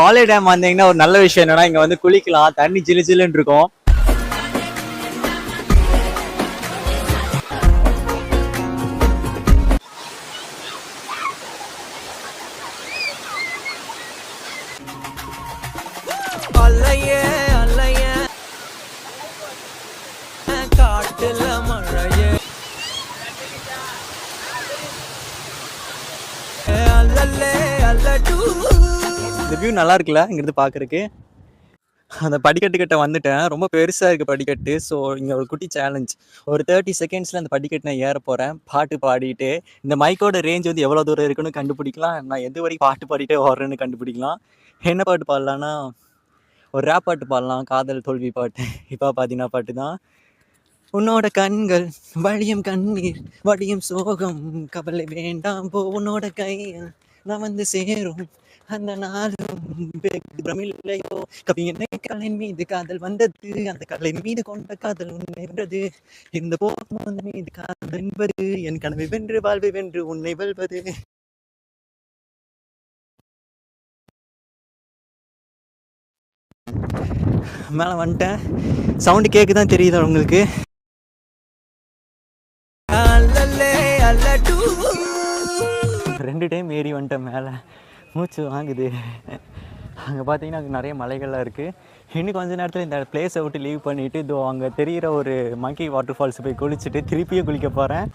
ஆலே dam வந்தீங்கன்னா ஒரு நல்ல விஷயம் என்னன்னா இங்க வந்து குளிக்கலாம், தண்ணி ஜிலு ஜிலுன்னு இருக்கும். இந்த வியூ நல்லா இருக்குல்ல இங்கிருந்து பாக்குறதுக்கு. அந்த படிக்கட்டு கிட்ட வந்துட்டேன். ரொம்ப பெருசா இருக்கு படிக்கட்டு. ஸோ இங்க ஒரு குட்டி சேலஞ்ச். ஒரு 30 செகண்ட்ஸ்ல அந்த படிக்கட்டு நான் ஏற போறேன். பாட்டு பாடிட்டு. இந்த மைக்கோட ரேஞ்ச் வந்து எவ்வளவு தூரம் இருக்குன்னு கண்டுபிடிக்கலாம். நான் எது வரைக்கும் பாட்டு பாடிட்டே ஓடுறேன்னு கண்டுபிடிக்கலாம். என்ன பாட்டு பாடலாம்னா ஒரு ரேப் பாட்டு பாடலாம். காதல் தோல்வி பாட்டு. இப்ப பாத்தீங்கன்னா பாட்டு தான். உன்னோட கண்கள் வழியும் கண்ணீர் வழியும் சோகம் கவலை வேண்டாம் போ உன்னோட கை நான் வந்து சேரும் அந்த நாளும் இல்லையோ கவி என்ன கலையின் மீது காதல் வந்தது அந்த கலையின் மீது கொண்ட காதல் உன்னை வென்றது இந்த போகும் மீது காதல் என்பது என் கனவை வென்று வாழ்வை வென்று உன்னை வெல்வது. மேல வந்துட்டேன். சவுண்டு கேக்குதான் தெரியுதா உங்களுக்கு? ரெண்டு டைம் ஏறி வந்துட்டேன் மேலே. மூச்சு வாங்குது. அங்கே பார்த்தீங்கன்னா அங்கே நிறைய மலைகள்லாம் இருக்குது. இன்னும் கொஞ்ச நேரத்தில் இந்த பிளேஸை விட்டு லீவ் பண்ணிவிட்டு இதோ அங்கே தெரிகிற ஒரு மங்கி வாட்டர் ஃபால்ஸ் போய் குளிச்சுட்டு திருப்பியும் குளிக்க போகிறேன்.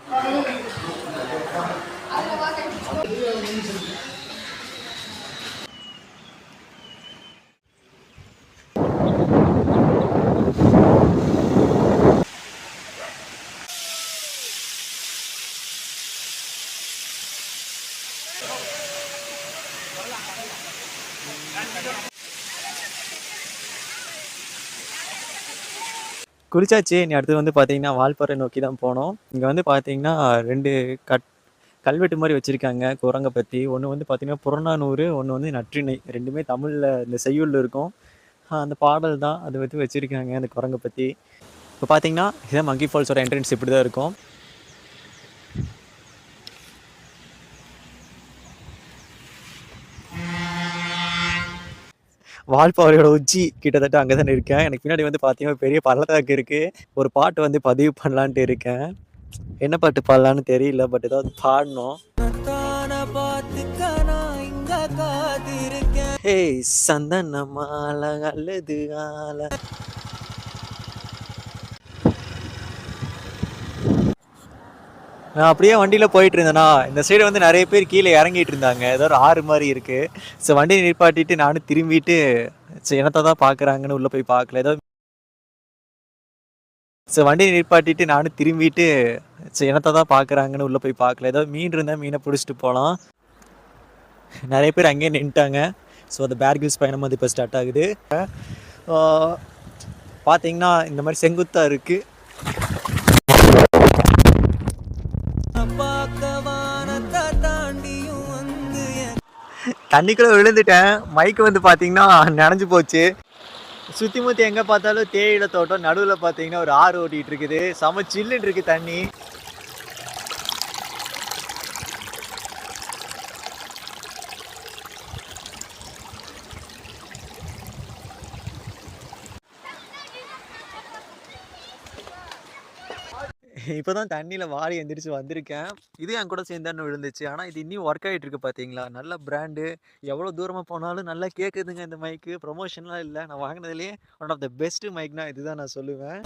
குளிச்சாச்சு. நீ அடுத்து வந்து பார்த்தீங்கன்னா வால்பாறை நோக்கி தான் போனோம். இங்கே வந்து பார்த்தீங்கன்னா 2 கல்வெட்டு மாதிரி வச்சுருக்காங்க குரங்கை பற்றி. ஒன்று வந்து பார்த்தீங்கன்னா புறநானூறு, ஒன்று வந்து நற்றிணை. ரெண்டுமே தமிழில் இந்த செய்யுளில் இருக்கும். அந்த பாடல் தான் அதை வச்சு வச்சுருக்காங்க அந்த குரங்கை பற்றி. இப்போ பார்த்தீங்கன்னா இதான் மங்கி ஃபால்ஸோட என்ட்ரன்ஸ் இப்படி தான் இருக்கும். வால்பாறையோட உச்சி கிட்டத்தட்ட அங்கே தானே இருக்கேன். எனக்கு பின்னாடி வந்து பார்த்தீங்கன்னா பெரிய பள்ளத்தாக்கு இருக்குது. ஒரு பாட்டு வந்து பதிவு பண்ணலான்ட்டு இருக்கேன். என்ன பாட்டு பாடலான்னு தெரியல, பட் ஏதாவது பாடணும். ஏய் சந்தன மாலை அல்லது ஆலை. நான் அப்படியே வண்டியில் போயிட்டு இருந்தேன்னா இந்த சைடு வந்து நிறைய பேர் கீழே இறங்கிட்டு இருந்தாங்க. ஏதோ ஒரு ஆறு மாதிரி இருக்கு. ஸோ வண்டியை நிற்பாட்டிட்டு நானும் திரும்பிட்டு என்னத்தை தான் பார்க்குறாங்கன்னு உள்ளே போய் பார்க்கல. ஏதோ வண்டியை நிற்பாட்டிட்டு நானும் திரும்பிட்டு என்னத்தை தான் பார்க்குறாங்கன்னு உள்ளே போய் பார்க்கல. ஏதோ மீன் இருந்தால் மீனை பிடிச்சிட்டு போகலாம். நிறைய பேர் அங்கேயே நின்ட்டாங்க. ஸோ அந்த பேர்கில்ஸ் பயணம் வந்து இப்போ ஸ்டார்ட் ஆகுது. பார்த்தீங்கன்னா இந்த மாதிரி செங்குத்தாக இருக்குது. தண்ணிக்குள்ள விழுந்துட்டேன். மைக்கு வந்து பார்த்தீங்கன்னா நனைஞ்சு போச்சு. சுற்றி முற்றி எங்கே பார்த்தாலும் தேயிலை தோட்டம். நடுவில் பார்த்தீங்கன்னா ஒரு ஆறு ஓட்டிகிட்டு இருக்குது. செம சில்லுன்னு இருக்குது தண்ணி. இப்போதான் தண்ணியில் வாரி எந்திரிச்சு வந்திருக்கேன். இது என் கூட சேர்ந்தான்னு விழுந்துச்சு. ஆனால் இது இன்னும் ஒர்க் ஆகிட்டு இருக்கு. பார்த்தீங்களா, நல்ல பிராண்டு. எவ்வளோ தூரமாக போனாலும் நல்லா கேட்குதுங்க இந்த மைக்கு. ப்ரொமோஷன்லாம் இல்லை. நான் வாங்கினதுலேயே ஒன் ஆஃப் த பெஸ்ட் மைக்னா இதுதான் நான் சொல்லுவேன்.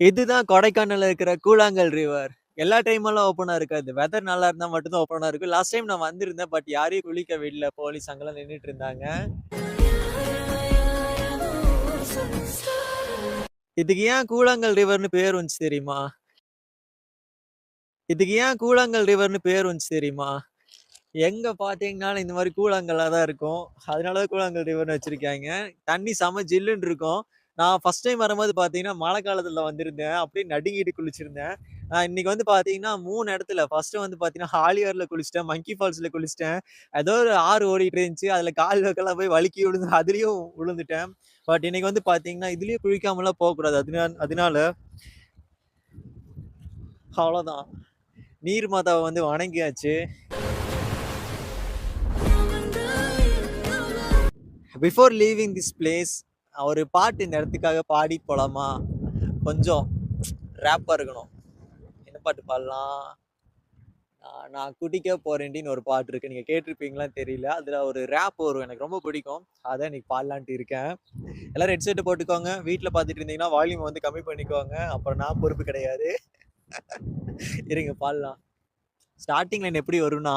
இதுதான் கொடைக்கானல்ல இருக்கிற கூழாங்கல் ரிவர். எல்லா டைமெல்லாம் ஓப்பனா இருக்காது. வெதர் நல்லா இருந்தா மட்டும்தான் ஓப்பனா இருக்கும். லாஸ்ட் டைம் நான் வந்திருந்தேன். பட் யாரையும் குளிக்க விடல. போலீஸ் அங்கெல்லாம் நின்றுட்டு இருந்தாங்க. இதுக்கு ஏன் கூழாங்கல் ரிவர்னு பேர் வந்துச்சு தெரியுமா? இதுக்கு ஏன் கூழாங்கல் ரிவர்னு பேர் வந்துச்சு தெரியுமா? எங்க பாத்தீங்கன்னாலும் இந்த மாதிரி கூழாங்கல்லா தான் இருக்கும். அதனாலதான் கூழாங்கல் ரிவர்னு வச்சிருக்காங்க. தண்ணி செம ஜில்லுன்னு இருக்கும். நான் ஃபர்ஸ்ட் டைம் வரும்போது பாத்தீங்கன்னா மழை காலத்துல வந்திருந்தேன். அப்படியே நடுங்கிட்டு குளிச்சிருந்தேன். இன்னைக்கு வந்து பார்த்தீங்கன்னா 3 இடத்துல ஃபர்ஸ்ட்டு வந்து பார்த்தீங்கன்னா, ஹாலியார்ல குளிச்சுட்டேன், மங்கி ஃபால்ஸ்ல குளிச்சுட்டேன். ஏதோ ஒரு ஆறு ஓடிட்டு இருந்துச்சு. அதில கால் வைக்கலாம் போய் வழுக்கி விழுந்து அதிலயும் விழுந்துட்டேன். பட் இன்னைக்கு வந்து பார்த்தீங்கன்னா, இதுலயும் குளிக்காமலாம் போக்கூடாது. அதனால அவ்வளோதான். நீர் மாதாவ வந்து வணங்கியாச்சு. பிஃபோர் லீவிங் திஸ் பிளேஸ் ஒரு பாட்டு இந்த இடத்துக்காக பாடி போலாமா? கொஞ்சம் ரேப்பா இருக்கணும். என்ன பாட்டு பாடலாம்? நான் குடிக்க போறேன்டின்னு ஒரு பாட்டு இருக்கு. நீங்க கேட்டிருப்பீங்களான்னு தெரியல. அதுல ஒரு ரேப் வரும். எனக்கு ரொம்ப பிடிக்கும். அதான் இன்னைக்கு பாடலான்ட்டு இருக்கேன். எல்லாரும் ஹெட்செட் போட்டுக்கோங்க. வீட்ல பார்த்துட்டு இருந்தீங்கன்னா வால்யூம் வந்து கம்மி பண்ணிக்கோங்க. அப்புறம் நான் பொறுப்பு கிடையாது. இருங்க பாடலாம். ஸ்டார்டிங் லைன் எப்படி வரும்னா,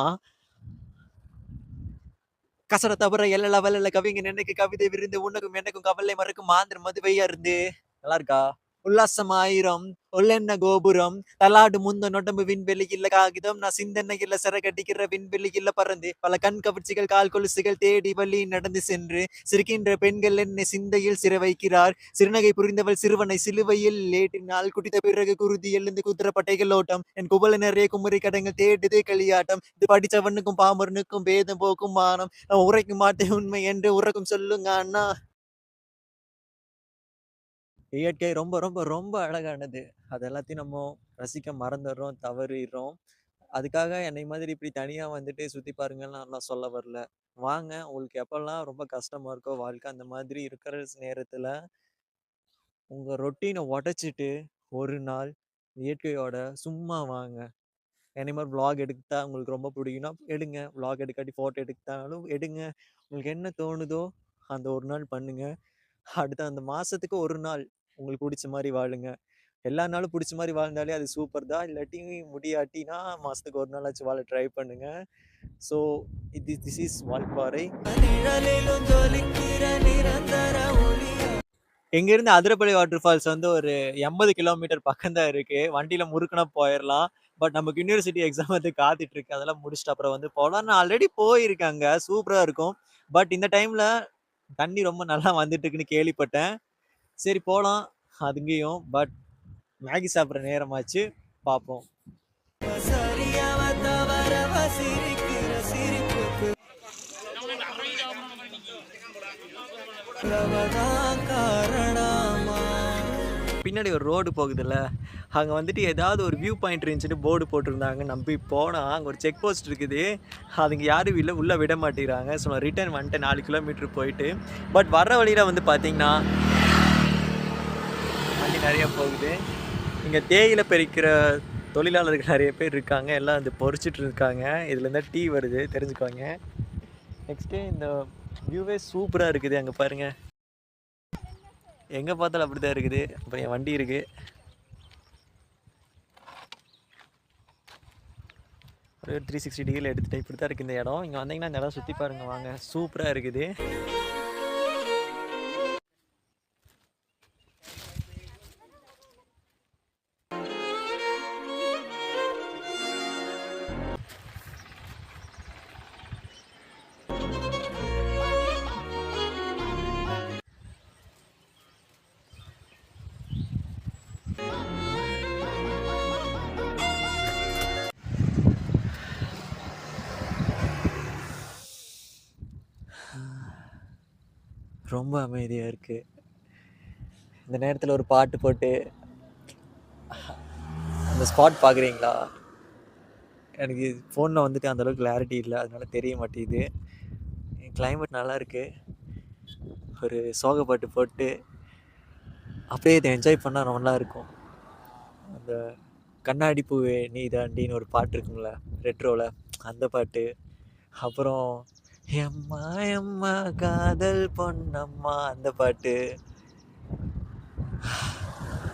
கசட தவிர எல்லல வல்லல கவிஞன் என்னைக்கு கவிதை விருந்து உனக்கும் எனக்கும் கவலை மறக்கும் மாந்திரம் மதுவையா இருந்து. நல்லா இருக்கா? உல்லாசம் ஆயிரம் ஒல்லென்ன கோபுரம் தலாடு முந்த நொடம்பு விண்வெளி இல்ல காகிதம் நான் சிந்தனை இல்ல சிறகடிக்கிற விண்வெளி இல்ல பறந்து பல கண் கவர்ச்சிகள் கால் கொலுசுகள் தேடி வழி நடந்து சென்று சிரிக்கின்ற பெண்கள் என்னை சிந்தையில் சிற வைக்கிறார் சிறுநகை புரிந்தவள் சிறுவனை சிலுவையில் ஏற்றினால் குடித்த பிறகு குருதி எழுந்து குதிர பட்டைகள் ஓட்டம் என் குபல நிறைய குமரி கடங்கள் தேடுதே களியாட்டம் இது படித்தவனுக்கும் பாமரனுக்கும் பேதம் போக்கும் மானம் நான் உரைக்கும் மாட்டேன் உண்மை என்று உறக்கும் சொல்லுங்க அண்ணா. இயற்கை ரொம்ப ரொம்ப ரொம்ப அழகானது. அது எல்லாத்தையும் நம்ம ரசிக்க மறந்துடுறோம், தவறிடுறோம். அதுக்காக என்னை மாதிரி இப்படி தனியா வந்துட்டு சுத்தி பாருங்கன்னு நான் சொல்ல வரல. வாங்க, உங்களுக்கு எப்பல்லாம் ரொம்ப கஷ்டமா இருக்கோ வாழ்க்கை, அந்த மாதிரி இருக்கிற நேரத்துல உங்க ரொட்டீன உடைச்சிட்டு ஒரு நாள் இயற்கையோட சும்மா வாங்க. என்னை மாரி விளாக் எடுத்தா உங்களுக்கு ரொம்ப பிடிக்கும்னா எடுங்க. விளாக் எடுக்காட்டி ஃபோட்டோ எடுத்தாலும் எடுங்க. உங்களுக்கு என்ன தோணுதோ அந்த ஒரு நாள் பண்ணுங்க. அடுத்த அந்த மாசத்துக்கு ஒரு நாள் உங்களுக்கு பிடிச்ச மாரி வாழுங்க. எல்லா நாளும் பிடிச்ச மாரி வாழ்ந்தாலே அது சூப்பர் தான். இல்லாட்டி முடியாட்டினா மாசத்துக்கு ஒரு நாளாச்சும் வாழ ட்ரை பண்ணுங்க. So this is Valparai. இங்கேருந்து அதிரப்பள்ளி வாட்டர் ஃபால்ஸ் வந்து ஒரு 80 கிலோமீட்டர் பக்கம் தான் இருக்கு. வண்டியில முறுக்குனா போயிரலாம். பட் நமக்கு யூனிவர்சிட்டி எக்ஸாம் வந்து காத்துட்டு இருக்கு. அதெல்லாம் முடிச்சுட்டு அப்புறம் வந்து போலாம். நான் ஆல்ரெடி போயிருக்கேன் அங்க. சூப்பரா இருக்கும். பட் இந்த டைம்ல தண்ணி ரொம்ப நல்லா வந்துட்டு இருக்குன்னு கேள்விப்பட்டேன். சரி போலாம் அங்கேயும். பட் மேகி சாப்பிட்ற நேரமாச்சு. பார்ப்போம். பின்னாடி ஒரு ரோடு போகுதுல்ல, அங்கே வந்துட்டு ஏதாவது ஒரு வியூ பாயிண்ட் இருந்துச்சுட்டு போர்டு போட்டிருந்தாங்க. நம்பி போனால் அங்கே ஒரு செக் போஸ்ட் இருக்குது. அதுங்க யாரும் இல்லை, உள்ளே விட மாட்டேங்கிறாங்க. ஸோ நான் ரிட்டர்ன் வந்துட்டு 4 கிலோமீட்டர் போயிட்டு. பட் வர்ற வழியில் வந்து பார்த்தீங்கன்னா வண்டி நிறையா போகுது. இங்கே தேயிலை பறிக்கிற தொழிலாளர்கள் நிறைய பேர் இருக்காங்க. எல்லாம் வந்து பொறிச்சிட்டு இருக்காங்க. இதுல இருந்தால் டீ வருது, தெரிஞ்சுக்கோங்க. நெக்ஸ்ட்டு இந்த வியூவே சூப்பராக இருக்குது. அங்கே பாருங்க, எங்கே பார்த்தாலும் அப்படி தான் இருக்குது. அப்புறம் என் வண்டி இருக்குது. ஒரு 360 டிகிரியில் எடுத்துகிட்டு இப்படி தான் இருக்குது இந்த இடம். இங்கே வந்தீங்கன்னா இந்த இடம் சுற்றி பாருங்கள் வாங்க, சூப்பராக இருக்குது. ரொம்ப அமைதியாக இருக்குது. இந்த நேரத்தில் ஒரு பாட்டு போட்டு அந்த ஸ்பாட் பார்க்குறீங்களா? எனக்கு ஃபோனில் வந்துட்டு அந்தளவுக்கு கிளாரிட்டி இல்லை, அதனால தெரிய மாட்டேங்குது. கிளைமேட் நல்லா இருக்குது. ஒரு சோக பாட்டு போட்டு அப்படியே இதை என்ஜாய் பண்ணால் நல்லா இருக்கும். அந்த கண்ணாடி பூவே நீ தாண்டின்னு ஒரு பாட்டு இருக்குங்களா ரெட்ரோவில், அந்த பாட்டு. அப்புறம் எம்மா எம்மா காதல் பொன்னம்மா அந்த பாட்டு.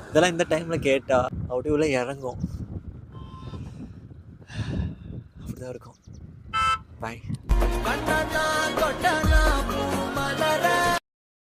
இதெல்லாம் இந்த டைமில் கேட்டா அப்படியே உள்ள இறங்கும். அப்படிதான் இருக்கும். பாய்.